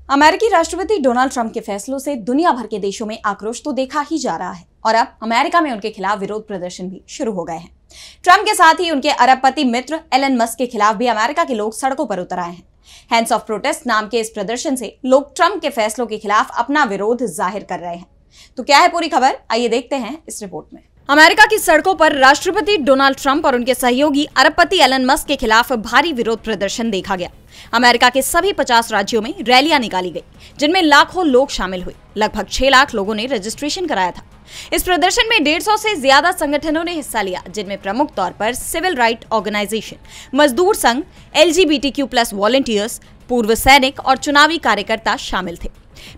अमेरिकी राष्ट्रपति Donald Trump के फैसलों से दुनिया भर के देशों में आक्रोश तो देखा ही जा रहा है और अब अमेरिका में उनके खिलाफ विरोध प्रदर्शन भी शुरू हो गए हैं। ट्रंप के साथ ही उनके अरबपति मित्र एलन मस्क के खिलाफ भी अमेरिका के लोग सड़कों पर उतर आए हैं। हैंड्स ऑफ प्रोटेस्ट नाम के इस प्रदर्शन से लोग ट्रंप के फैसलों के खिलाफ अपना विरोध जाहिर कर रहे हैं। तो क्या है पूरी खबर, आइए देखते हैं इस रिपोर्ट में। अमेरिका की सड़कों पर राष्ट्रपति डोनाल्ड ट्रंप और उनके सहयोगी अरबपति एलन मस्क के खिलाफ भारी विरोध प्रदर्शन देखा गया। अमेरिका के सभी 50 राज्यों में रैलियां निकाली गई, जिनमें लाखों लोग शामिल हुए। लगभग 6 लाख लोगों ने रजिस्ट्रेशन कराया था। इस प्रदर्शन में 150 से ज्यादा संगठनों ने हिस्सा लिया, जिनमें प्रमुख तौर पर सिविल राइट ऑर्गेनाइजेशन, मजदूर संघ, LGBTQ+ वॉलंटियर्स, पूर्व सैनिक और चुनावी कार्यकर्ता शामिल थे।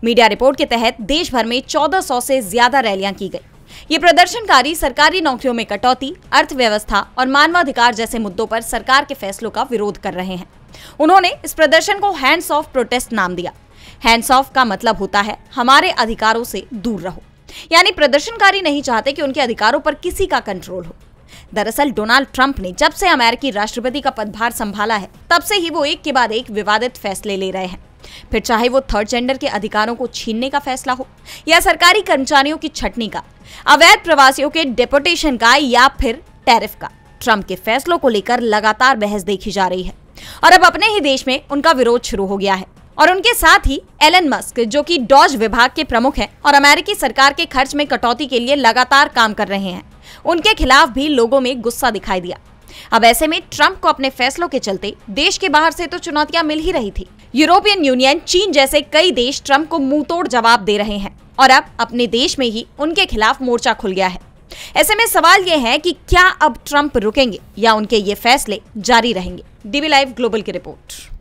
मीडिया रिपोर्ट के तहत देश भर में 1400 से ज्यादा रैलियां की गई। ये प्रदर्शनकारी सरकारी नौकरियों में कटौती, अर्थव्यवस्था और मानवाधिकार जैसे मुद्दों पर सरकार के फैसलों का विरोध कर रहे हैं। उन्होंने इस प्रदर्शन को हैंड्स ऑफ प्रोटेस्ट नाम दिया। हैंड्स ऑफ का मतलब होता है हमारे अधिकारों से दूर रहो, यानी प्रदर्शनकारी नहीं चाहते कि उनके अधिकारों पर किसी का कंट्रोल हो। दरअसल डोनाल्ड ट्रंप ने जब से अमेरिकी राष्ट्रपति का पदभार संभाला है, तब से ही वो एक के बाद एक विवादित फैसले ले रहे हैं। फिर चाहे वो थर्ड जेंडर के अधिकारों को छीनने का फैसला हो, या सरकारी कर्मचारियों की छटनी का, अवैध प्रवासियों के डिपोर्टेशन का, या फिर टैरिफ का, ट्रंप के फैसलों को लेकर लगातार बहस देखी जा रही है। और अब अपने ही देश में उनका विरोध शुरू हो गया है। और उनके साथ ही एलन मस्क, जो कि डॉज विभाग के प्रमुख हैं और अमेरिकी सरकार के खर्च में कटौती के लिए लगातार काम कर रहे हैं, उनके खिलाफ भी लोगों में गुस्सा दिखाई दिया। अब ऐसे में ट्रंप को अपने फैसलों के चलते देश के बाहर से तो चुनौतियां मिल ही रही थी। यूरोपियन यूनियन, चीन जैसे कई देश ट्रंप को मुंहतोड़ जवाब दे रहे हैं और अब अपने देश में ही उनके खिलाफ मोर्चा खुल गया है। ऐसे में सवाल यह है कि क्या अब ट्रंप रुकेंगे या उनके ये फैसले जारी रहेंगे। DB लाइव ग्लोबल की रिपोर्ट।